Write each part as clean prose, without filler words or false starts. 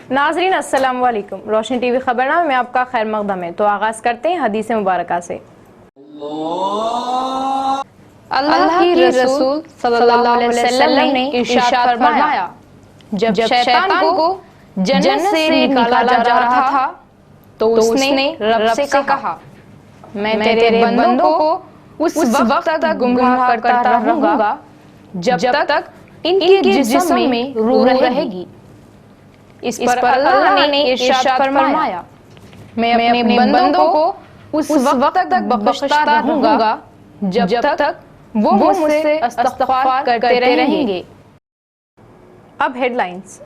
नाजरीन अस्सलाम वालेकुम। रोशनी टीवी खबरनामा में आपका खैर मकदम है। तो आगाज करते हैं हदीस मुबारका से। अल्लाह की रसूल सल्लल्लाहु अलैहि वसल्लम ने इरशाद फरमाया, जब शैतान को जन्नत से निकाला जा रहा था तो उसने रब से कहा, मैं तेरे बंदों को उस वक्त तक गुमराह करता रहूंगा जब तक इनके जिस्म में रूह रहेगी। इस पर अल्लाह ने इरशाद फरमाया, मैं अपने बंदों को उस वक्त तक बख्शता रहूंगा जब तक वो मुझसे इस्तिग़फ़ार करते रहेंगे। अब हेडलाइंस।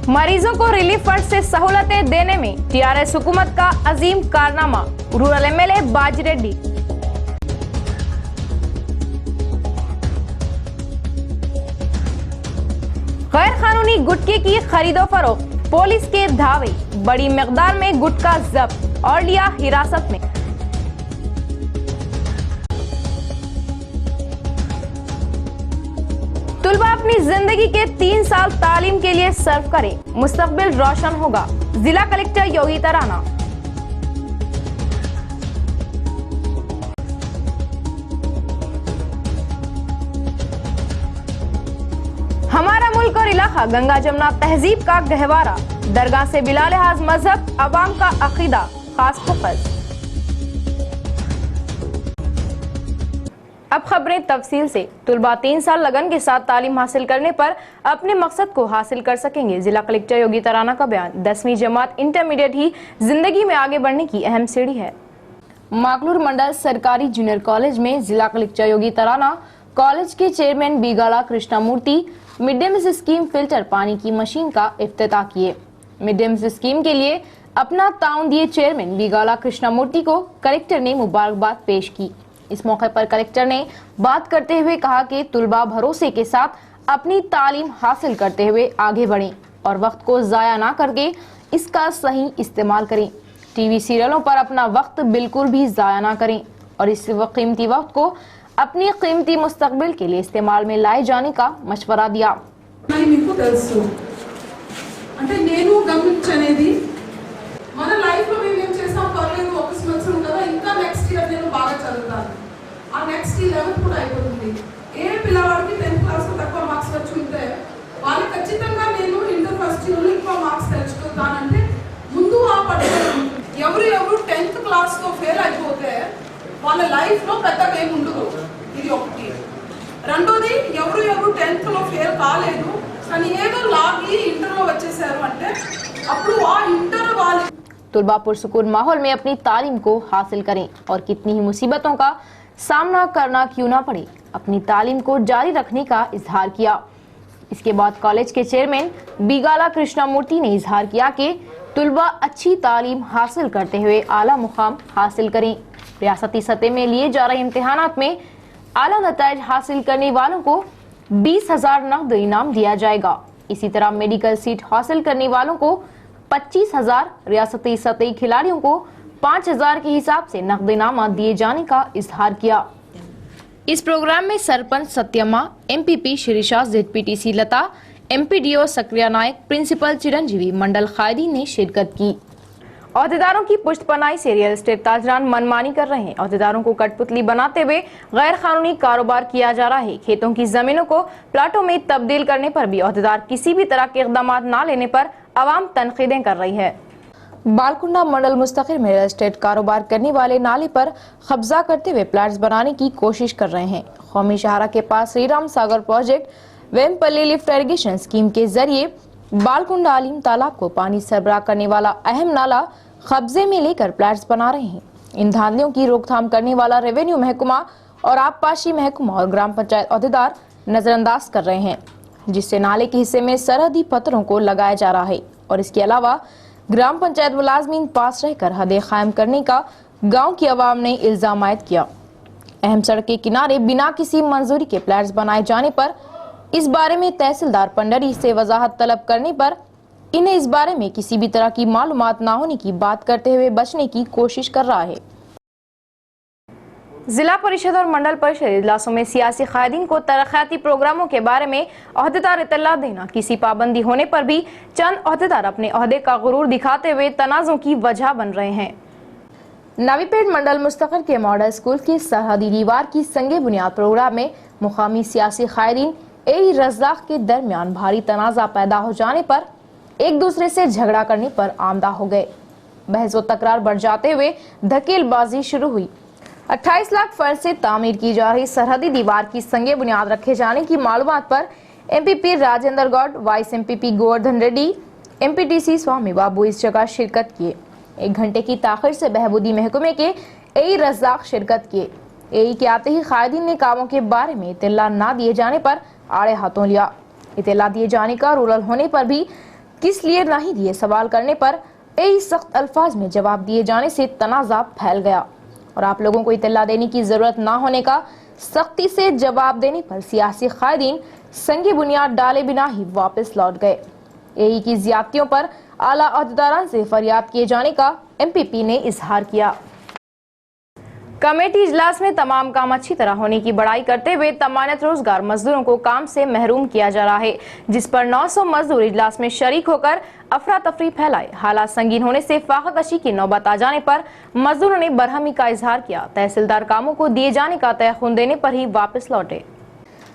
मरीजों को रिलीफ फंड से सहूलतें देने में टीआरएस हुकूमत का अजीम कारनामा, रूरल एमएलए बाजिरेड्डी। गैर कानूनी गुटखे की खरीदो फरोख्त, पुलिस के धावे, बड़ी मिकदार में गुटखा जब्त और लिया हिरासत में। तुलबा अपनी जिंदगी के 3 साल तालीम के लिए सर्व करें, मुस्तकबिल रोशन होगा। जिला कलेक्टर योगिता राणा। हमारा मुल्क और इलाका गंगा जमुना तहजीब का गहवारा, दरगाह से बिला लिहाज मजहब अवाम का अकीदा खास फोकस। अब खबरें तफसील से। तुलबा 3 साल लगन के साथ तालीम हासिल करने पर अपने मकसद को हासिल कर सकेंगे। जिला कलेक्टर योगिता राणा का बयान। 10वीं जमात इंटरमीडिएट ही जिंदगी में आगे बढ़ने की अहम सीढ़ी है। माकलूर मंडल सरकारी जूनियर कॉलेज में जिला कलेक्टर योगिता राणा, कॉलेज के chairman Beegala Krishnamurthy mid day meal scheme filter पानी की मशीन का इफ्तिताह किए। मिड डे मील स्कीम के लिए अपना ताउन दिए चेयरमैन बीगाला कृष्णामूर्ति को कलेक्टर ने मुबारकबाद पेश की। इस मौके पर कलेक्टर ने बात करते हुए कहा कि तुलबा भरोसे के साथ अपनी तालीम हासिल करते हुए आगे बढ़ें और वक्त को जाया ना करके इसका सही इस्तेमाल करें। टीवी सीरियलों पर अपना वक्त बिल्कुल भी जाया ना करें और इस कीमती वक्त को अपनी कीमती मुस्तकबिल के लिए इस्तेमाल में लाए जाने का मशवरा दिया। మన లైఫ్ లో మేము ఏం చేసాం పర్లేదు ఒక సంవత్సరం కదా ఇంకా నెక్స్ట్ ఇయర్ నేను బాగా చదువుతాను ఆ నెక్స్ట్ 11th కూడా అయిపోతుంది ఏ పిల్లవాడికి 10th క్లాస్ లో తక్కువ మార్క్స్ వచ్చి ఉంటే వాళ్ళు ఖచ్చితంగా నేను ఇంటర్ ఫస్ట్ ఇయర్ లో ఎక్కువ మార్క్స్ తెచ్చుకుంటానంటే ముందు ఆ పట్టుదల ఎవరు 10th క్లాస్ లో ఫెయిల్ అయిపోతే వాళ్ళ లైఫ్ లో పెద్దగా ఏమి ఉండదు ఇది ఒకటి రెండోది ఎవరు 10th లో ఫెయిల్ కాలేదు కానీ ఏదో లాగి ఇంటర్ లో వచ్చేసారు అంటే అప్పుడు ఆ ఇంటర్ వాళ్ళు तुलबा पुरसुकून माहौल में अपनी तालीम को हासिल करें और कितनी ही मुसीबतों का सामना करना क्यों ना पड़े, अपनी तालीम को जारी रखने का इजहार किया। इसके बाद कॉलेज के चेयरमैन बीगाला कृष्णामूर्ति ने इजहार किया कि तुलबा अच्छी तालीम हासिल करते हुए आला मुकाम हासिल करें। रियासती सतह में लिए जा रहे इम्तिहानात में आला नताइज हासिल करने वालों को 20,000 नकद इनाम दिया जाएगा। इसी तरह मेडिकल सीट हासिल करने वालों को 25,000, रियासती सतही खिलाड़ियों को 5,000 के हिसाब से नकद इनाम दिए जाने का इजहार किया। इस प्रोग्राम में सरपंच सत्यम्मा, एमपीपी शिरीषा, जेडपीटीसी लता, एमपीडीओ सक्रिया नायक, प्रिंसिपल चिरंजीवी, मंडल कायदीन ने शिरकत की। औहदेदारों की पुष्टपनाही से रियल एस्टेट ताजरान मनमानी कर रहे हैं। औहदेदारों को कठपुतली बनाते हुए गैर कानूनी कारोबार किया जा रहा है। खेतों की जमीनों को प्लाटों में तब्दील करने पर भी औहदेदार किसी भी तरह के इकदाम न लेने पर अवाम तनकीदें कर रही है। बालकुंडा मंडल मुस्तकिल में रियल एस्टेट कारोबार करने वाले नाले पर कब्जा करते हुए प्लाट्स बनाने की कोशिश कर रहे हैं। कौमी शहरा के पास Shri Ram Sagar project Vempalli lift irrigation scheme के जरिए बालकुंडा आलिम तालाब को पानी सरबराह करने वाला अहम नाला कब्जे में लेकर प्लाट्स बना रहे हैं। इन धांधलियों की रोकथाम करने वाला रेवेन्यू महकमा और आबपाशी महकमा और ग्राम पंचायत अहदेदार नजरअंदाज कर रहे हैं, जिससे नाले के हिस्से में सरहदी पत्थरों को लगाया जा रहा है और इसके अलावा ग्राम पंचायत मुलाजमीन पास रहकर हदें कायम करने का गांव की आवाम ने इल्जाम आयद किया। अहम सड़क के किनारे बिना किसी मंजूरी के प्लाट्स बनाए जाने पर इस बारे में तहसीलदार पंडरी से वजाहत तलब करने पर इन्हें इस बारे में किसी भी तरह की मालूमात न होने की बात करते हुए बचने की कोशिश कर रहा है। जिला परिषद और मंडल परिषद इजलासों में सियासी कायदीन को तरक्याती प्रोग्रामों के बारे में ओहदेदार इत्तला देना, किसी पाबंदी होने पर भी चंद ओहदेदार अपने ओहदे का गुरूर दिखाते हुए तनाज़ों की वजह बन रहे हैं। नवीपेट मंडल मुस्तकिल के मॉडल स्कूल की सरहदी दीवार की संगे बुनियाद प्रोग्राम में मुकामी सियासी कायदीन ए रज़ाक के दरमियान भारी तनाज़ा पैदा हो जाने पर एक दूसरे से झगड़ा करने पर आमदा हो गए। बहस व तकरार बढ़ जाते हुए धकेलबाजी शुरू हुई। 28 लाख फर्ज से तामीर की जा रही सरहदी दीवार की संगे बुनियाद रखे जाने की मालूमात पर MPP Rajendra Goud, vice MPP Govardhan Reddy, MPTC Swamy Babu इस जगह शिरकत किए। 1 घंटे की ताखिर से बहबूदी महकमे के ए रज़ाक शिरकत किए। ए के आते ही कायदीन ने कामों के बारे में इत्तला ना दिए जाने पर आड़े हाथों लिया। इत्तला दिए जाने का रूरल होने पर भी किस लिए नहीं दिए सवाल करने पर ए सख्त अल्फाज में जवाब दिए जाने से तनाज़ा फैल गया और आप लोगों को इत्तला देने की जरूरत ना होने का सख्ती से जवाब देने पर सियासी कायदीन संगी बुनियाद डाले बिना ही वापस लौट गए। ए की ज्यादतियों पर आला अहदेदारान से फरियाद किए जाने का एमपीपी ने इजहार किया। कमेटी इजलास में तमाम काम अच्छी तरह होने की बड़ाई करते हुए तमानत रोजगार मजदूरों को काम से महरूम किया जा रहा है, जिस पर 900 मजदूर इजलास में शरीक होकर अफरा तफरी फैलाए। हालात संगीन होने से फाका कशी की नौबत आ जाने पर मजदूरों ने बरहमी का इजहार किया। तहसीलदार कामों को दिए जाने का तयखुन देने पर ही वापस लौटे।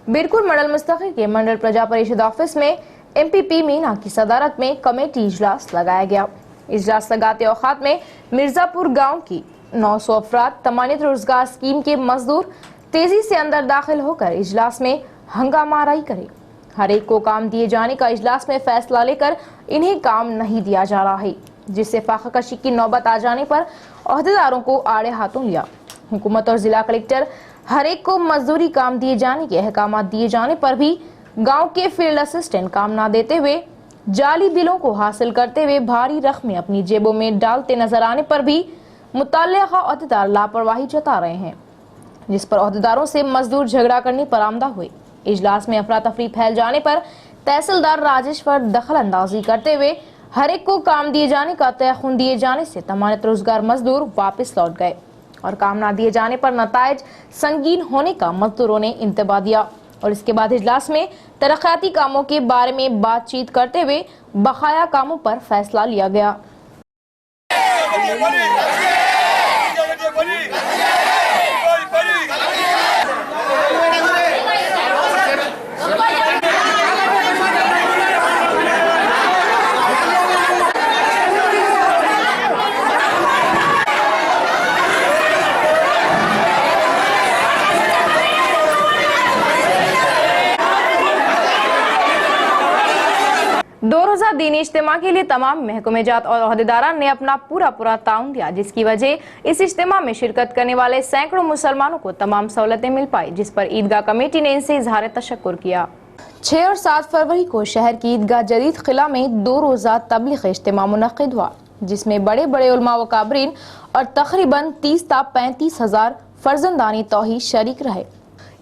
बिरकुल मंडल मुस्तकिल के मंडल प्रजा परिषद ऑफिस में एमपीपी मीना की सदारत में कमेटी इजलास लगाया गया। इजलास लगाते औकात में मिर्जापुर गाँव की 900 अफराद तमानित रोजगार स्कीम के मजदूर तेजी से अंदर दाखिल होकर इजलास में हंगामाराई करे। हर एक को काम दिए जाने का इजलास में फैसला लेकर इन्हें काम नहीं दिया जा रहा है, जिससे फाका कशी की नौबत आ जाने पर ओहदेदारों को आड़े हाथों लिया। हुकूमत और जिला कलेक्टर हर एक को मजदूरी काम दिए जाने के अहकाम दिए जाने पर भी गाँव के फील्ड असिस्टेंट काम न देते हुए जाली बिलों को हासिल करते हुए भारी रकमें अपनी जेबों में डालते नजर आने पर भी मुतल्लिका ओहदेदार लापरवाही जता रहे हैं, जिस पर ओहदेदारों से मजदूर झगड़ा करने पर आमदा हुए। इजलास में अफरा तफरी फैल जाने पर तहसीलदार राजेश पर दखल अंदाजी करते हुए हर एक को काम दिए जाने का तयखुन दिए जाने से तमानत रोजगार मजदूर वापस लौट गए और काम ना दिए जाने पर नताइज संगीन होने का मजदूरों ने इंतबा दिया और इसके बाद इजलास में तरक्याती कामों के बारे में बातचीत करते हुए बकाया कामों पर फैसला लिया गया। दो रोजा दीनी इज्तिमा के लिए तमाम महकमेजात और ओहदेदारान ने अपना पूरा ताउन दिया, जिसकी वजह इस इज्तिमा में शिरकत करने वाले सैकड़ों मुसलमानों को तमाम सहूलतें मिल पाई, जिस पर ईदगाह कमेटी ने इनसे इजहार तशक्कुर किया। 6 और 7 फरवरी को शहर की ईदगाह जदीद किला में 2 रोजा तबलीग इज्तिमा मुनक्किद हुआ, जिसमें बड़े बड़े उलमा व काबरीन और तकरीबन 30 ता 35 हजार फर्जंदानी तौहीद शरीक रहे।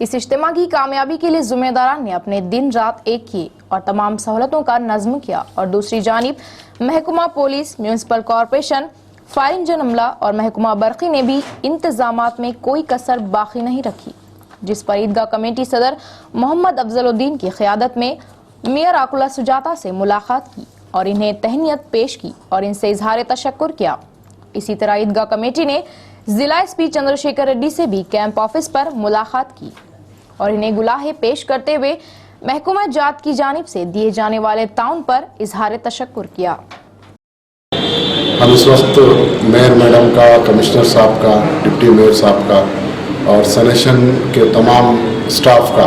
इस इज्तिमा की कामयाबी के लिए जिम्मेदारान ने अपने दिन रात एक किए और तमाम सहूलतों का नज़्म किया और दूसरी जानिब महकमा police, municipal corporation, fire engine अमला और महकमा बरक़ी ने भी इंतजामात में कोई कसर बाकी नहीं रखी, जिस पर ईदगाह कमेटी सदर मोहम्मद अफजलुद्दीन की क़यादत में मेयर आकुला सुजाता से मुलाकात की और इन्हें तहनीत पेश की और इनसे इजहार तशक्कुर किया। इसी तरह ईदगाह कमेटी ने जिला एसपी चंद्रशेखर रेड्डी से भी कैंप ऑफिस पर मुलाकात की और इन्हें गुलाहे पेश करते हुए महकमा जात की जानिब से दिए जाने वाले ताउन पर इजहार तशक्कुर किया। हम इस वक्त मेयर मैडम का, कमिश्नर साहब का, डिप्टी मेयर साहब का और सैनिटेशन के तमाम स्टाफ का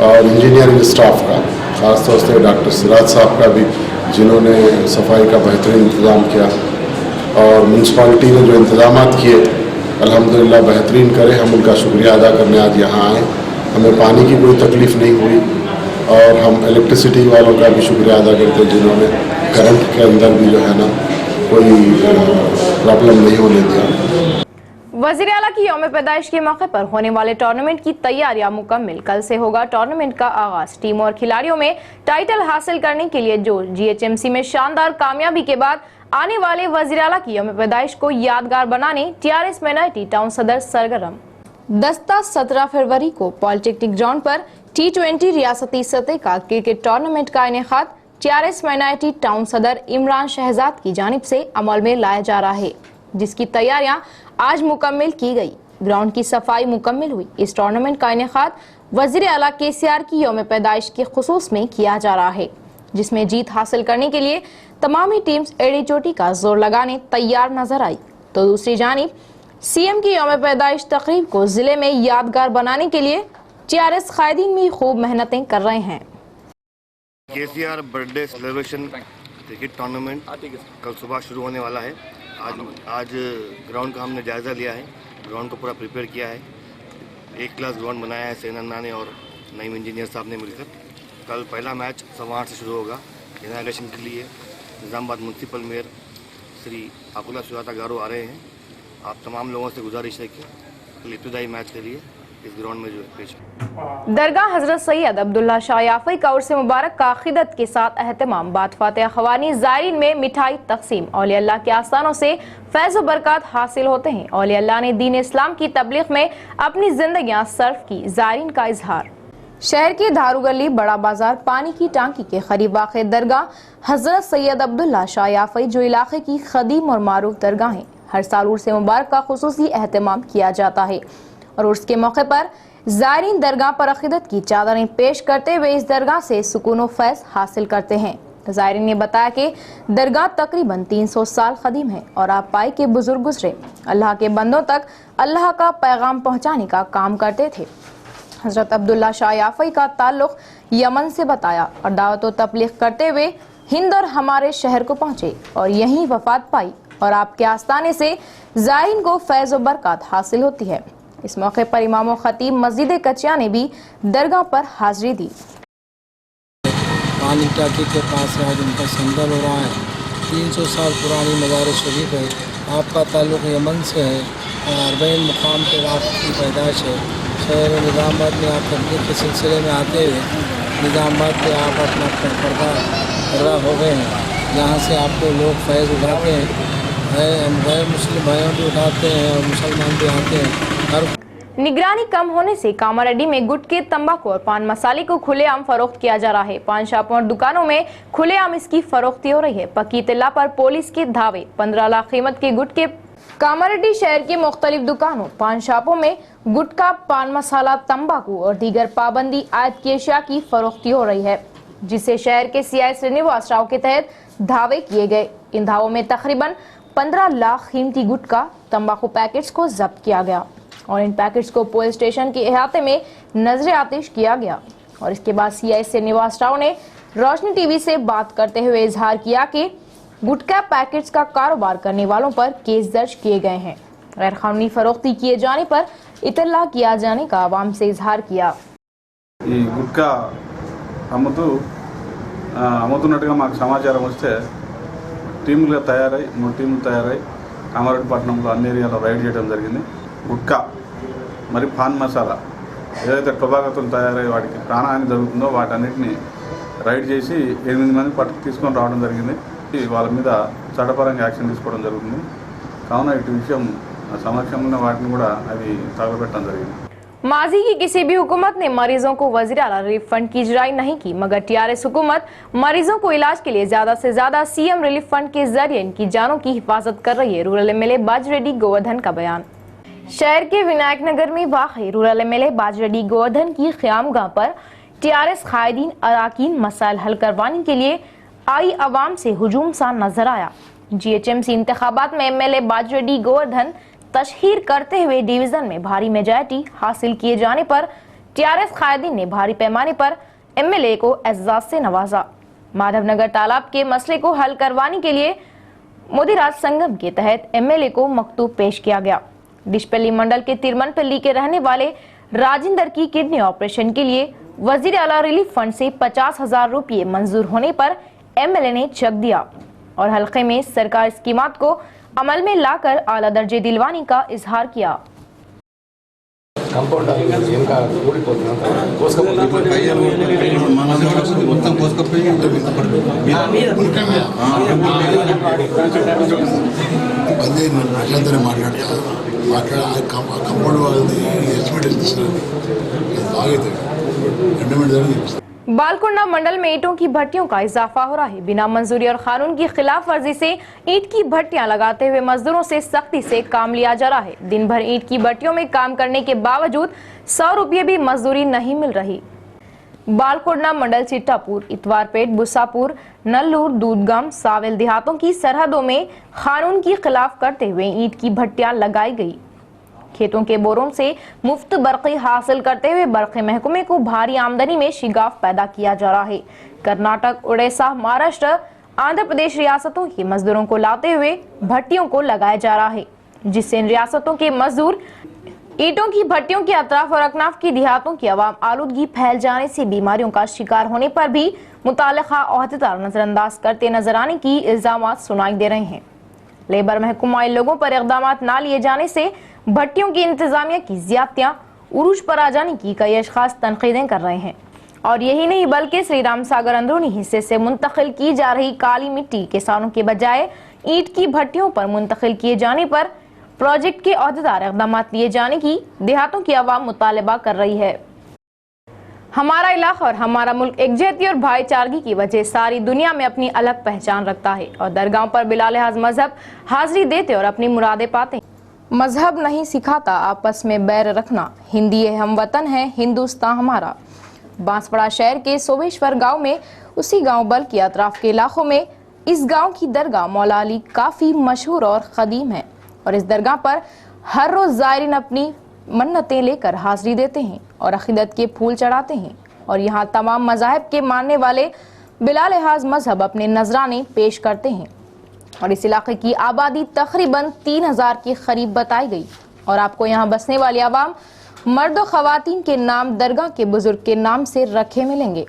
और इंजीनियरिंग स्टाफ का, ख़ासतौर से डॉक्टर सिराज साहब का भी, जिन्होंने सफाई का बेहतरीन इंतज़ाम किया और म्यूनसिपालिटी ने जो इंतज़ाम किए अल्हम्दुलिल्लाह बेहतरीन करे, हम उनका शुक्रिया अदा करने आज यहाँ आए। हमें पानी की कोई तकलीफ़ नहीं हुई और हम इलेक्ट्रिसिटी वालों का भी शुक्रिया अदा करते हैं, जिन्होंने करंट के अंदर भी जो है ना कोई प्रॉब्लम नहीं होने दिया। वज़ीर आला की यौम पैदाइश के मौके पर होने वाले टूर्नामेंट की तैयारियां मुकम्मल। कल से होगा टूर्नामेंट का आगाज। टीमों और खिलाड़ियों में टाइटल हासिल करने के लिए जो जीएचएमसी में शानदार कामयाबी के बाद आने वाले वजीर आला की यौम पैदाइश को यादगार बनाने टीआरएस माइनॉरिटी टाउन सदर सरगर्म। दस्ता 17 फरवरी को पॉलिटेक्निक ग्राउंड पर T20 रियासती सतह का क्रिकेट टूर्नामेंट का इनेकाद टीआरएस माइनॉरिटी टाउन सदर इमरान शहजाद की जानिब से अमल में लाया जा रहा है, जिसकी तैयारियां आज मुकम्मल की गई। ग्राउंड की सफाई मुकम्मल हुई। इस टूर्नामेंट का इनेकाद वजीर आला KCR की यौम पैदाइश के खुसूस में किया जा रहा है, जिसमें जीत हासिल करने के लिए तमामी टीम्स एड़ी चोटी का जोर लगाने तैयार नजर आई। तो दूसरी जानिब CM की यौम पैदाइश तकरीब को जिले में यादगार बनाने के लिए TRS कायदीन भी खूब मेहनतें कर रहे हैं। KCR birthday celebration cricket tournament कल सुबह शुरू होने वाला है। आज ग्राउंड का हमने जायज़ा लिया है, ग्राउंड को पूरा प्रिपेयर किया है। एक क्लास ग्राउंड बनाया है सैन अन्ना ने और नईम इंजीनियर साहब ने मिलकर। कल पहला मैच 8:15 से शुरू होगा। इनाग्रेशन के लिए निज़ामाबाद म्यूनसिपल मेयर श्री अकुला सुजाता गारो आ रहे हैं। आप तमाम लोगों से गुजारिश है कि कल इब्तदाई मैच के लिए इस ग्राउंड में जो है पेश दरगाह हजरत सैयद अब्दुल्ला शाह याफई का उर्स मुबारक का अक़ीदत के साथ अहतमाम। बाद फातिहा ख़वानी ज़ायरीन में मिठाई तकसीम। औलिया अल्लाह के आस्थानों से फैज़ व बरकत हासिल होते हैं। औलिया अल्लाह ने दीन इस्लाम की तबलीग में अपनी जिंदगियां सर्फ की। ज़ायरीन का इजहार। शहर के धारू गली बड़ा बाजार पानी की टांकी के करीब वाक़ दरगाह हजरत सैयद अब्दुल्ला शाह याफई जो इलाके की खदीम और मारूफ दरगाह है, हर साल उर्स मुबारक का खुसूसी अहतमाम किया जाता है और उर्स के मौके पर ज़ायरीन दरगाह पर अक़ीदत की चादरें पेश करते हुए इस दरगाह से सुकून व फैज़ हासिल करते हैं। ज़ायरीन ने बताया कि दरगाह तकरीबन 300 साल कदीम है और आप पाई के बुजुर्ग गुजरे अल्लाह के बंदों तक अल्लाह का पैगाम पहुँचाने का काम करते थे। हजरत अब्दुल्ला शाह याफई का ताल्लुक यमन से बताया और दावत व तबलीग करते हुए हिंद और हमारे शहर को पहुँचे और यहीं वफात पाई और आपके आस्थाने से ज़ायरीन को फैज़ व बरकत हासिल होती है। इस मौके पर इमाम व खतीब मस्जिद कचिया ने भी दरगाह पर हाजिरी दी। पानी टाकी के पास आज उनका संदल हो रहा है। 300 साल पुरानी मज़ार शरीफ है। आपका ताल्लुक़ यमन से है और अरबईन मुकाम पर आपकी पैदाइश है। शहर निज़ामाबाद में आप तबलीग के सिलसिले में आते हुए निज़ामाबाद पे आप अपना पर्दा हो गए हैं। यहाँ से आपको लोग फैज़ उठाते हैं, गैर मुस्लिम भाइयों भी उठाते हैं और मुसलमान भी आते हैं। निगरानी कम होने से कामारेड्डी में गुटखे, तंबाकू और पान मसाले को खुलेआम फरोख्त किया जा रहा है। पान शॉपों और दुकानों में खुलेआम इसकी फरोख्ती हो रही है। पक्की इत्तला पर पुलिस के धावे। 15 लाख कीमत के गुटखे। कामारेड्डी शहर के मुख्तलिफ दुकानों, पान शॉपों में गुटखा, पान मसाला, तंबाकू और दीगर पाबंदी आयत की अशिया की फरोख्ती हो रही है, जिससे शहर के CI श्रीनिवास राव के तहत धावे किए गए। इन धावों में तकरीबन 15 लाख कीमती गुटखा, तंबाकू पैकेट्स को जब्त किया गया और इन पैकेट्स को पुलिस स्टेशन के अहाते में नजर आतिश किया गया। और इसके बाद CI श्रीनिवास राव ने रोशनी टीवी से बात करते हुए इजहार किया कि गुटखा पैकेट्स का कारोबार करने वालों पर केस दर्ज किए गए हैं। गैर कानूनी फरोख्ती किए जाने पर इतला किया जाने का आवाम से इजहार किया। गुटखा అమ్ముతున్నట్టుగా మాకు సమాచారం వస్తే టీములుగా తయారై 3 టీములు తయారై కామారెడ్డి పట్టణంలో అన్ని ఏరియాలో రైడ్ చేయడం జరిగింది. గుట్కా మరి పాన్ మసాలా ఏదైతే టొబాకోతో తయారై వాటికి ప్రాణహాని జరుగుతుందో వాటన్నిటిని రైడ్ చేసి 8 మంది పట్టుకు తీసుకొని రావడం జరిగింది. వాళ్ళ మీద చట్టపరంగా యాక్షన్ తీసుకోవడం జరుగుతుంది. కావున ఇటు విషయం సమక్షంలో వాటిని కూడా అవి తగలబెట్టడం జరిగింది. माजी की किसी भी हुकूमत ने मरीजों को वज़ीर आला रिलीफ फंड की इजराई नहीं की, मगर TRS हुकूमत मरीजों को इलाज के लिए ज्यादा से ज्यादा CM रिलीफ फंड के जरिए इनकी जानों की हिफाजत कर रही है। रूरल MLA बाजरेड्डी गोवर्धन का बयान। शहर के विनायक नगर में वाक़ई रूरल MLA बाजरेड्डी गोवर्धन की क़यामगाह पर TRS कायदीन अराकीन मसाइल हल करवाने के लिए आई अवाम से हुजूम सा नजर आया। GHMC इंतखाबात में MLA बाजरेड्डी गोवर्धन तशहीर करते हुए डिवीजन में भारी मेजॉरिटी हासिल किए जाने पर TRS कायदीन ने भारी पैमाने पर MLA को एजाज से नवाजा। माधवनगर तालाब के मसले को हल करवाने के लिए मुदिराज संगम के तहत MLA को मकतूब पेश किया गया। डिशपल्ली मंडल के तिरमनपल्ली के रहने वाले राजिंदर की किडनी ऑपरेशन के लिए वजीर आला रिलीफ फंड से 50,000 रुपये मंजूर होने पर MLA ने चक दिया और हल्के में सरकार स्कीमात को अमल में लाकर आला दर्जे दिलवाने का इजहार किया। కాంపౌండ్ ఇంకా కూలిపోతుందంత మొత్తం కోసుకపోయి అదే నేను ప్రజలతోనే మాట్లాడాలి కంపౌండ్ వాళ్ళది ఎస్టిమేట్ ఇస్తారు బాగైతే 2 मिनट बालकुंडा मंडल में ईंटों की भट्टियों का इजाफा हो रहा है। बिना मंजूरी और कानून की खिलाफ वर्जी से ईंट की भट्टियां लगाते हुए मजदूरों से सख्ती से काम लिया जा रहा है। दिन भर ईंट की भट्टियों में काम करने के बावजूद 100 रुपये भी मजदूरी नहीं मिल रही। बालकुंडा मंडल चिट्टापुर, इतवारपेट, बुसापुर, नल्लूर, दूधगाम, सावेल देहातों की सरहदों में कानून की खिलाफ करते हुए ईंट की भट्टियां लगाई गई। खेतों के बोरों से मुफ्त बरक़ी हासिल करते हुए बरक़ी महकमे को भारी आमदनी में शिगाफ पैदा किया जा रहा है। कर्नाटक, उड़ीसा, महाराष्ट्र, आंध्र प्रदेश रियासतों के मजदूरों को लाते हुए भट्टियों को लगाया जा रहा है, जिससे इन रियासतों के मजदूर ईंटों की भट्टियों के अतराफ और अकनाफ की देहातों की आवाम आलूदगी फैल जाने से बीमारियों का शिकार होने पर भी मुतालिका ओहदेदार नजरअंदाज करते नजर आने की इल्जामात सुनाई दे रहे हैं। लेबर महकमा इन लोगों पर इक़दामात न लिए जाने से भट्टियों की इंतजामिया की ज्यादतियां उरूज पर आ जाने की कई अशखास तनकीदें कर रहे हैं। और यही नहीं बल्कि श्री राम सागर अंदरूनी हिस्से से मुंतकिल की जा रही काली मिट्टी किसानों के बजाय ईंट की भट्टियों पर मुंतकिल किए जाने पर प्रोजेक्ट के ओहदेदार इक़दामात लिए जाने की देहातों की आवाम मुतालबा कर रही है। हमारा इलाका और हमारा मुल्क एकजहती और भाईचारगी की वजह सारी दुनिया में अपनी अलग पहचान रखता है और दरगाहों पर बिला लिहाज मजहब हाजिरी देते और अपनी मुरादें पाते हैं। मजहब नहीं सिखाता आपस में बैर रखना, हिंदी है हम वतन है हिंदुस्तान हमारा। बांसवाड़ा शहर के सोमेश्वर गांव में, उसी गांव बल्कि अतराफ के इलाकों में इस गांव की दरगाह मौला अली काफ़ी मशहूर और क़दीम है और इस दरगाह पर हर रोज़ ज़ायरीन अपनी मन्नतें लेकर हाजिरी देते हैं और अक़ीदत के फूल चढ़ाते हैं और यहाँ तमाम मज़ाहिब के मानने वाले बिला लिहाज मजहब अपने नजराने पेश करते हैं और इस इलाके की आबादी तकरीबन 3000 के करीब बताई गई और आपको यहाँ बसने वाली आवाम मर्द और ख़वातीन के नाम दरगाह के बुजुर्ग के नाम से रखे मिलेंगे,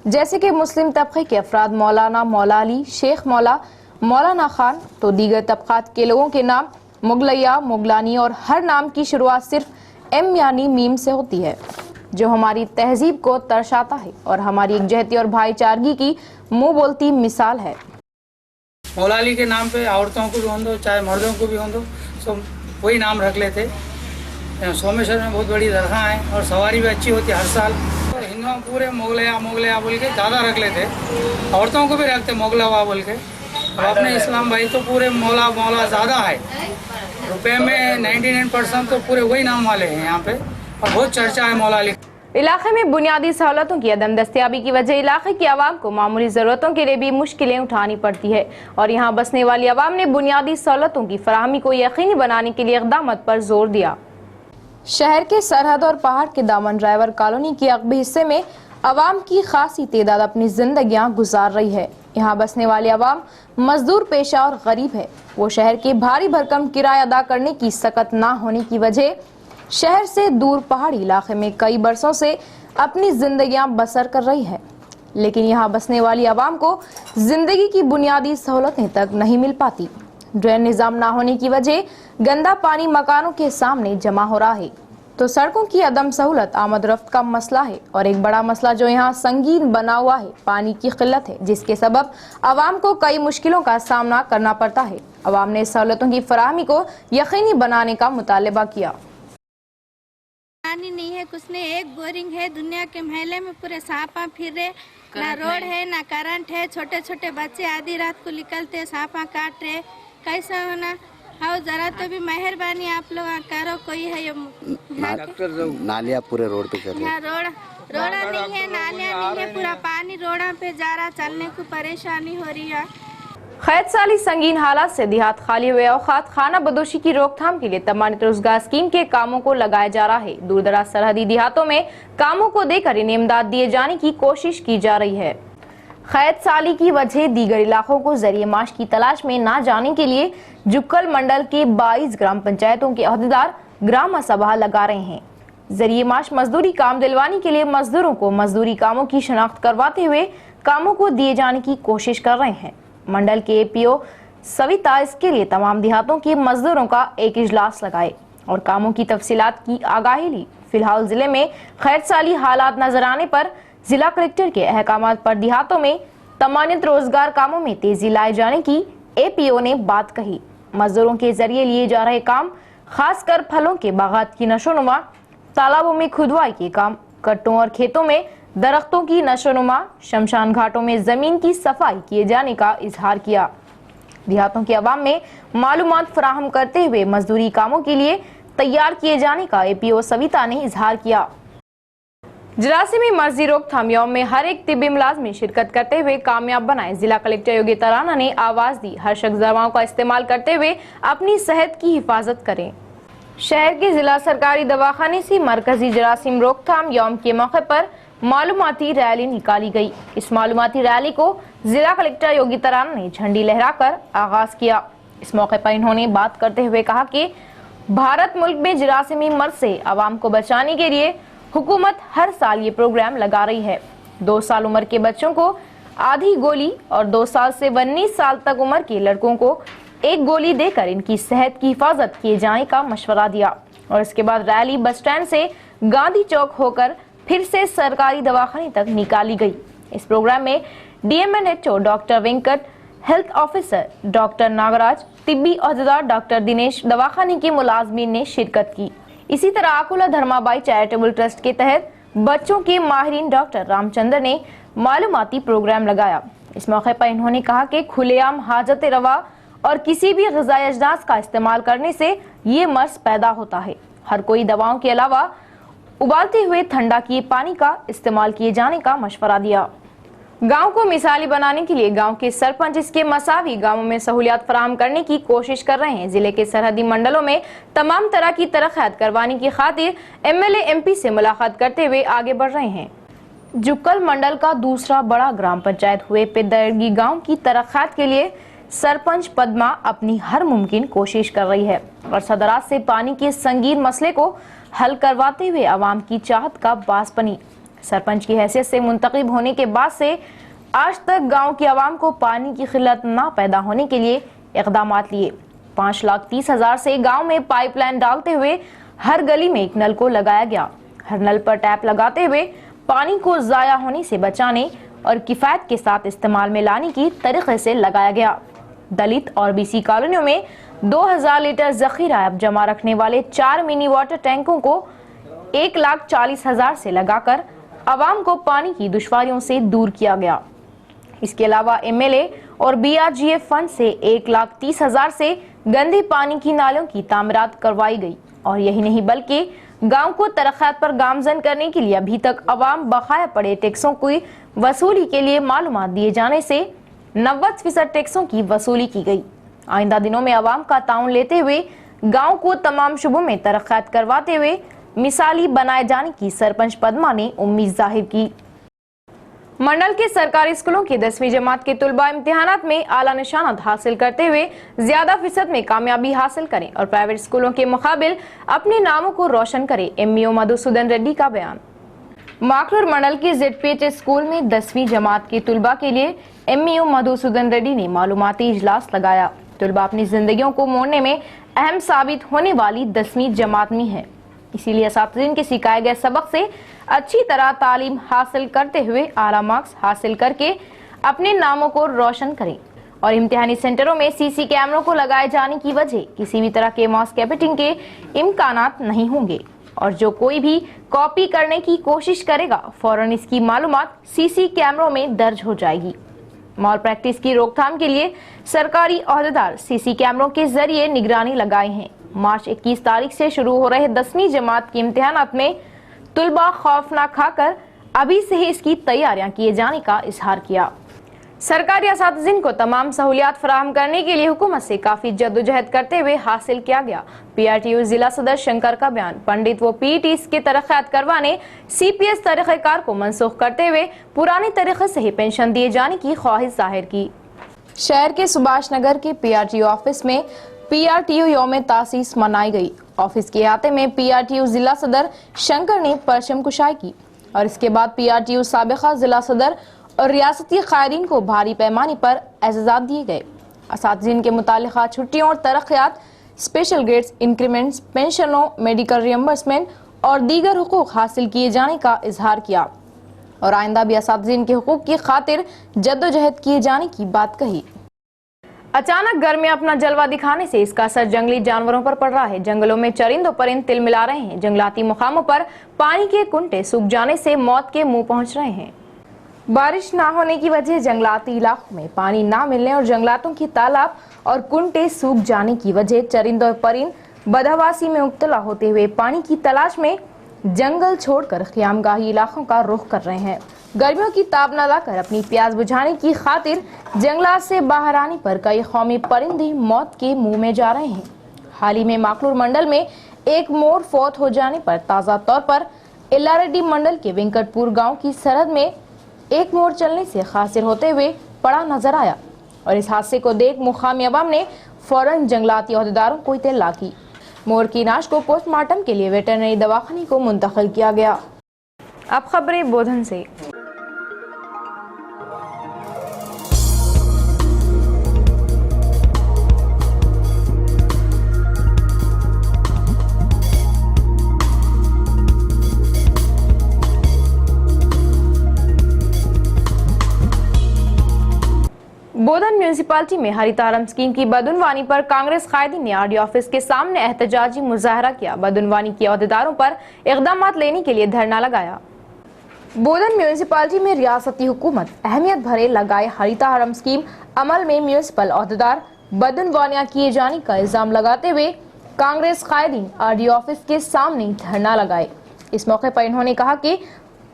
जैसे कि मुस्लिम तबके के अफराद मौलाना, मौला अली, शेख मौला, मौलाना खान, तो दीगर तबकात के लोगों के नाम मुगलैया, मुगलानी और हर नाम की शुरुआत सिर्फ एम यानी मीम से होती है, जो हमारी तहजीब को दर्शाता है और हमारी एकजहती और भाईचारगी की मुँह बोलती मिसाल है। मौला अली के नाम पे औरतों को भी हों चाहे मर्दों को भी हों सब वही नाम रख लेते। सोमेश्वर में बहुत बड़ी दरगाह है और सवारी भी अच्छी होती है हर साल। तो हिंदुओं पूरे मोगलया मोगलया बोल के ज़्यादा रख लेते, औरतों को भी रखते मोगलवा बोल के। अब अपने इस्लाम भाई तो पूरे मौला मौला ज़्यादा है, रुपये में 99% तो पूरे वही नाम वाले हैं यहाँ पे और बहुत चर्चा है मौला अली। इलाके में बुनियादी सहूलतों की अदम दस्तयाबी की वजह इलाके की आवाम को मामूली ज़रूरतों के लिए भी मुश्किलें उठानी पड़ती है और यहाँ बसने वाली आवाम ने बुनियादी सहूलतों की फराहमी को यकीनी बनाने के लिए इक़दामात पर जोर दिया। शहर के सरहद और पहाड़ के दामन ड्राइवर कॉलोनी के अगबी हिस्से में आवाम की खासी तादाद अपनी जिंदगियां गुजार रही है। यहाँ बसने वाली आवाम मजदूर पेशा और गरीब है। वो शहर के भारी भरकम किराया अदा करने की सकत ना होने की वजह शहर से दूर पहाड़ी इलाके में कई बरसों से अपनी जिंदगियां बसर कर रही है, लेकिन यहाँ बसने वाली आवाम को जिंदगी की बुनियादी सहूलतें तक नहीं मिल पाती। ड्रेन निज़ाम ना होने की वजह गंदा पानी मकानों के सामने जमा हो रहा है, तो सड़कों की अदम सहूलत आमद रफ्त का मसला है और एक बड़ा मसला जो यहाँ संगीन बना हुआ है पानी की किल्लत है, जिसके सबब आवाम को कई मुश्किलों का सामना करना पड़ता है। आवाम ने सहूलतों की फराहमी को यकीनी बनाने का मुतालबा किया। पानी नहीं है, कुछ नहीं, एक बोरिंग है, दुनिया के महले में पूरे सांपा फिर रहे, ना रोड है ना करंट है, छोटे छोटे बच्चे आधी रात को निकलते सांपा काट रहे, कैसा होना। हाँ जरा तो भी मेहरबानी आप लोग करो, कोई है ये नालियाँ पूरे रोड पे चल रही है, रोड़ा नहीं है, नालियाँ नहीं है, पूरा पानी रोड़ा पे जा रहा, चलने को परेशानी हो रही है। खैत साली संगीन हालात से देहात खाली हुए औकात खाना बदोशी की रोकथाम के लिए तमाम रोजगार स्कीम के कामों को लगाया जा रहा है। दूर दराज सरहदी देहातों में कामों को देकर इन्हें इमदाद दिए जाने की कोशिश की जा रही है। खैत साली की वजह दीगर इलाकों को जरिए माश की तलाश में ना जाने के लिए जुक्कल मंडल के 22 ग्राम पंचायतों के अहदेदार ग्राम सभा लगा रहे हैं। जरिए माश मजदूरी काम दिलवाने के लिए मजदूरों को मजदूरी कामों की शनाख्त करवाते हुए कामों को दिए जाने की कोशिश कर रहे हैं। मंडल के एपीओ सविता इसके लिए तमाम देहातों के मजदूरों का एक इजलास लगाए और कामों की तफसीलात की आगाही ली। फिलहाल जिले में खैरसाली हालात नजर आने पर जिला कलेक्टर के अहकाम पर देहातों में तमानित रोजगार कामों में तेजी लाए जाने की एपीओ ने बात कही। मजदूरों के जरिए लिए जा रहे काम, खासकर फलों के बागात की नशोनुमा, तालाबों में खुदवाई के काम, कट्टों और खेतों में दरख्तों की नशोनुमा, शमशान घाटों में जमीन की सफाई किए जाने का इजहार किया। देहातों के अवाम में मालूमात फराहम करते हुए मजदूरी कामों के लिए तैयार किए जाने का एपीओ सविता ने इजहार किया। जरासीमी मर्जी रोकथाम यौम में हर एक तिब्बी मुलाजमी शिरकत करते हुए कामयाब बनाए। जिला कलेक्टर योगिता राणा ने आवाज दी, हर शख्स दवाओं का इस्तेमाल करते हुए अपनी सेहत की हिफाजत करें। शहर के जिला सरकारी दवाखाने से मरकजी जरासीम रोकथाम यौम के मौके पर मालूमाती रैली निकाली गई। इस मालूमाती रैली को जिला कलेक्टर योगिता राणा ने झंडी लहराकर आगाज किया। इस मौके पर इन्होंने बात करते हुए कहा कि भारत मुल्क में जरासीमी मर्ज से आवाम को बचाने के लिए हुकूमत हर साल ये प्रोग्राम लगा रही है। 2 साल उम्र के बच्चों को आधी गोली और 2 साल से 19 साल तक उम्र के लड़कों को 1 गोली देकर इनकी सेहत की हिफाजत किए जाने का मशवरा दिया। और इसके बाद रैली बस स्टैंड से गांधी चौक होकर फिर से सरकारी दवाखाने तक निकाली गई। इस प्रोग्राम में DMNHO doctor Venkat, health officer doctor Nagraj, तिब्बी अहदेदार डॉक्टर दिनेश, दवाखाने के मुलाजमीन ने शिरकत की। इसी तरह आकुला धर्माबाई चैरिटेबल ट्रस्ट के तहत बच्चों के माहिरीन डॉक्टर रामचंद्र ने मालूमाती प्रोग्राम लगाया। इस मौके पर इन्होंने कहा कि खुलेआम हाजत रवा और किसी भी ग़िज़ाई अजनास का इस्तेमाल करने से ये मर्ज पैदा होता है। हर कोई दवाओं के अलावा उबालते हुए ठंडा किए पानी का इस्तेमाल किए जाने का मशवरा दिया। गांव को मिसाली बनाने के लिए गांव के सरपंच इसके मसावी गांवों में सहूलियात फराहम करने की कोशिश कर रहे हैं। जिले के सरहदी मंडलों में तमाम तरह की तरक्यात करवाने की खातिर MLA MP से मुलाकात करते हुए आगे बढ़ रहे हैं। जुक्कल मंडल का दूसरा बड़ा ग्राम पंचायत हुए पेदरगी गाँव की तरक्यात के लिए सरपंच पद्मा अपनी हर मुमकिन कोशिश कर रही है और सदरात से पानी के संगीन मसले को हल करवाते हुए आवाम की चाहत का बास बनी। सरपंच की हैसियत से मुंतखब होने के बाद से आज तक गांव की आवाम को पानी की किल्लत ना पैदा होने के लिए इक़दामात लिए। 5,30,000 से गांव में पाइपलाइन डालते हुए हर गली में एक नल को लगाया गया। हर नल पर टैप लगाते हुए पानी को ज़ाया होने से बचाने और किफ़ायत के साथ इस्तेमाल में लाने की तरीके से लगाया गया। दलित और BC कॉलोनियों में 2,000 लीटर जखीरा अब जमा रखने वाले 4 मिनी वाटर टैंकों को 1,40,000 से लगाकर आवाम को पानी की दुश्वारियों से दूर किया गया। इसके अलावा MLA और BRGF फंड से 1,30,000 से गंदे पानी की नालियों की तामीरात करवाई गई। और यही नहीं बल्कि गांव को तरक्यात पर गामजन करने के लिए अभी तक आवाम बकाया पड़े टैक्सों की वसूली के लिए मालूमात दिए जाने से 90% टैक्सों की वसूली की गई। आइंदा दिनों में आवाम का ताउन लेते हुए गांव को तमाम शुबों में तरक्यात करवाते हुए मिसाली बनाए जाने की सरपंच पद्मा ने उम्मीद जाहिर की। मंडल के सरकारी स्कूलों के 10वीं जमात के तुलबा इम्तिहानात में आला निशानात हासिल करते हुए ज्यादा फीसद में कामयाबी हासिल करें और प्राइवेट स्कूलों के मुकाबिल अपने नामों को रोशन करें। MEO मधुसूदन रेड्डी का बयान। माकरूर मंडल के ZPH स्कूल में 10वीं जमात के तुलबा के लिए MEO मधुसूदन रेड्डी ने मालूमाती इजलास लगाया। तुलबा अपनी जिंदगियों को मोड़ने में अहम साबित होने वाली 10वीं जमात में है, इसीलिए असातिज़ीन के सिखाए गए सबक से अच्छी तरह तालीम हासिल करते हुए आला मार्क्स हासिल करके अपने नामों को रोशन करें। और इम्तिहानी सेंटरों में CC कैमरों को लगाए जाने की वजह किसी भी तरह के मास कैपिटिंग के इम्कानात नहीं होंगे और जो कोई भी कॉपी करने की कोशिश करेगा फौरन इसकी मालूमात CC कैमरों में दर्ज हो जाएगी। मॉल प्रैक्टिस की रोकथाम के लिए सरकारी ओहदेदार CC कैमरों के जरिए निगरानी लगाए हैं। मार्च 21 तारीख से शुरू हो रहे 10वीं जमात के इम्तिहानात में तुलबा खौफ न खाकर अभी से ही इसकी तैयारियां किए जाने का इजहार किया। सरकारी असातिज़ीन को तमाम सहूलियात फराहम करने के लिए हुकूमत से काफी जद्दोजहद करते हुए हासिल किया गया। PRTU जिला सदर शंकर का बयान। पंडित व PETs के तरक्यात करवाने CPS तरीक़ेकार को मनसूख करते हुए पुराने तरीके से ही पेंशन दिए जाने की ख्वाहिश जाहिर की। शहर के सुभाष नगर के PRTU ऑफिस में PRTU यौम तासीस मनाई गई। ऑफिस के अहाते में PRTU जिला सदर शंकर ने परचम कुशाई की और इसके बाद PRTU साबिक़ा जिला सदर और रियासती क़ायरीन को भारी पैमाने पर एज़ाज़ात दिए गए। असातिज़ीन के मुतालिका छुट्टियों और तरक्यात, स्पेशल ग्रेड्स, इंक्रीमेंट्स, पेंशनों, मेडिकल रियम्बर्समेंट और दीगर हुकूक हासिल किए जाने का इजहार किया और आइंदा भी असातिज़ीन के हुकूक की खातिर जद्दोजहद किए जाने की बात कही। अचानक गर्मी अपना जलवा दिखाने से इसका असर जंगली जानवरों पर पड़ रहा है। जंगलों में चरिंद और परिंद तिल मिला रहे हैं। जंगलाती मुकामों पर पानी के कुंटे सूख जाने से मौत के मुंह पहुंच रहे हैं। बारिश ना होने की वजह जंगलाती इलाकों में पानी ना मिलने और जंगलातों की तालाब और कुंटे सूख जाने की वजह चरिंद और परिंद बदहवासी में मुब्तला होते हुए पानी की तलाश में जंगल छोड़कर क़यामगाही इलाकों का रुख कर रहे हैं। गर्मियों की ताब न लाकर अपनी प्यास बुझाने की खातिर जंगलात से बाहर आने पर कई कौमी परिंदे मौत के मुंह में जा रहे हैं। हाल ही में माकलूर मंडल में एक मोर फौत हो जाने पर ताज़ा तौर पर एल्लारेड्डी मंडल के वेंकटपुर गांव की सरहद में एक मोर चलने से खासिर होते हुए पड़ा नजर आया और इस हादसे को देख मुकामी अवाम ने फौरन जंगलाती अहदेदारों को इत्तला की। मोर की नाश को पोस्टमार्टम के लिए वेटरनरी दवाखाने को मुंतकिल किया गया। अब खबरें बोधन से। बोधन म्यूनिसिपालिटी में हरितारम स्कीम की बदउनवानी पर कांग्रेस कायदीन ने आरडीओ ऑफिस के सामने एहतजाजी मुजाहरा किया। बदउनवानी के अहदेदारों पर इक़दाम लेने के लिए धरना लगाया। बोधन म्यूनिसिपालिटी में रियासती हुकूमत अहमियत भरे लगाए हरितारम स्कीम अमल में म्यूनिसिपल अहदेदार बदउनवानियां किए जाने का इल्जाम लगाते हुए कांग्रेस कायदीन आरडीओ ऑफिस के सामने धरना लगाए। इस मौके पर इन्होंने कहा कि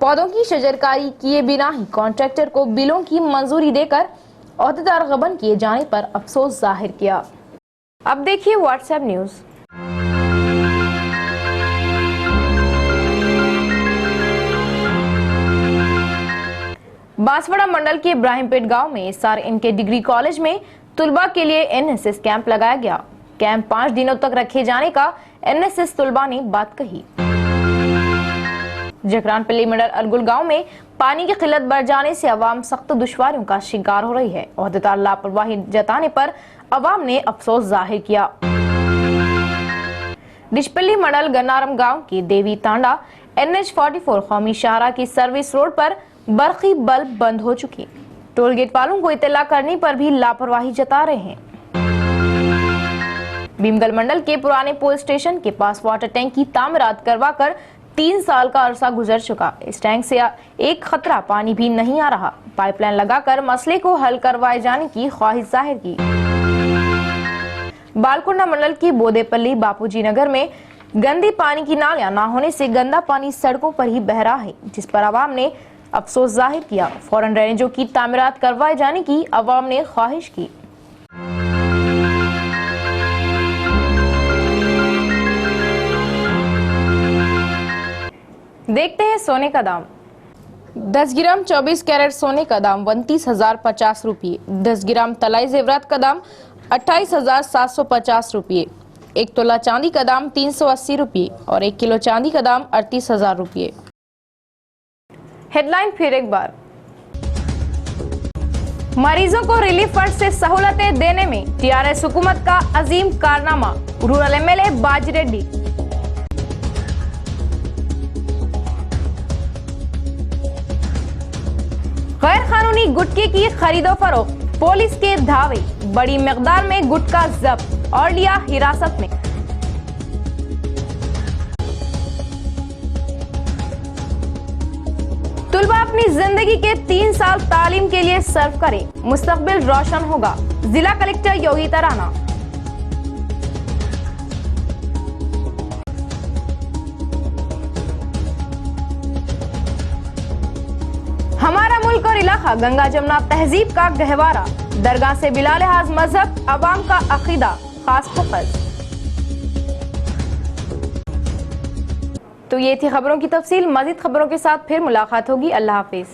पौधों की शजरकारी किए बिना ही कॉन्ट्रैक्टर को बिलों की मंजूरी देकर अहदेदार गबन किए जाने पर अफसोस जाहिर किया। अब देखिए व्हाट्सएप न्यूज। बांसवाड़ा मंडल के इब्राहिमपेट गांव में SRN के डिग्री कॉलेज में तुलबा के लिए NSS कैंप लगाया गया। कैंप 5 दिनों तक रखे जाने का NSS तुलबा ने बात कही। जकरानपल्ली मंडल अरगुल गांव में पानी की किल्लत बढ़ जाने से अवाम सख्त दुश्वारियों का शिकार हो रही है। अहदेदार लापरवाही जताने पर अवाम ने अफसोस जाहिर किया। डिशपल्ली मंडल गन्नारम गांव के देवी तांडा NH44 कौमी शाहरा की सर्विस रोड पर बरकी बल्ब बंद हो चुकी। टोल गेट वालों को इत्तला करने पर भी लापरवाही जता रहे हैं। भीमगल मंडल के पुराने पुलिस स्टेशन के पास वाटर टैंक की तामीरात करवाकर 3 साल का अरसा गुजर चुका। इस टैंक से एक खतरा पानी भी नहीं आ रहा। पाइपलाइन लगाकर मसले को हल करवाए जाने की ख्वाहिश जाहिर की। बालकुंडा मंडल की बोदेपल्ली बापूजी नगर में गंदे पानी की नालियां ना होने से गंदा पानी सड़कों पर ही बह रहा है, जिस पर अवाम ने अफसोस जाहिर किया। फौरन ड्रेनेजों की तामीरात करवाए जाने की अवाम ने ख्वाहिश की। देखते हैं सोने का दाम। 10 ग्राम 24 कैरेट सोने का दाम 29,050 रुपये। 10 ग्राम तलाई जेवरात का दाम 28,750 रुपये। 1 तोला चांदी का दाम 380 रुपये और 1 किलो चांदी का दाम 38,000 रुपये। हेडलाइन फिर एक बार। मरीजों को रिलीफ फंड से सहूलतें देने में TRS हुकूमत का अजीम कारनामा। Rural MLA बाजिरेड्डी। गैर कानूनी गुटखे की खरीदो फरोख्त, पुलिस के धावे। बड़ी मिकदार में गुटखा जब्त और लिया हिरासत में। तुलबा अपनी जिंदगी के 3 साल तालीम के लिए सर्व करे, मुस्तकबिल रोशन होगा। जिला कलेक्टर योगिता राणा। हमारा मुल्क और इलाका गंगा जमुना तहजीब का गहवारा। दरगाह से बिला लिहाज मजहब अवाम का अकीदा खास फोकस। तो ये थी खबरों की तफसील। मजीद खबरों के साथ फिर मुलाकात होगी। अल्लाह हाफिज।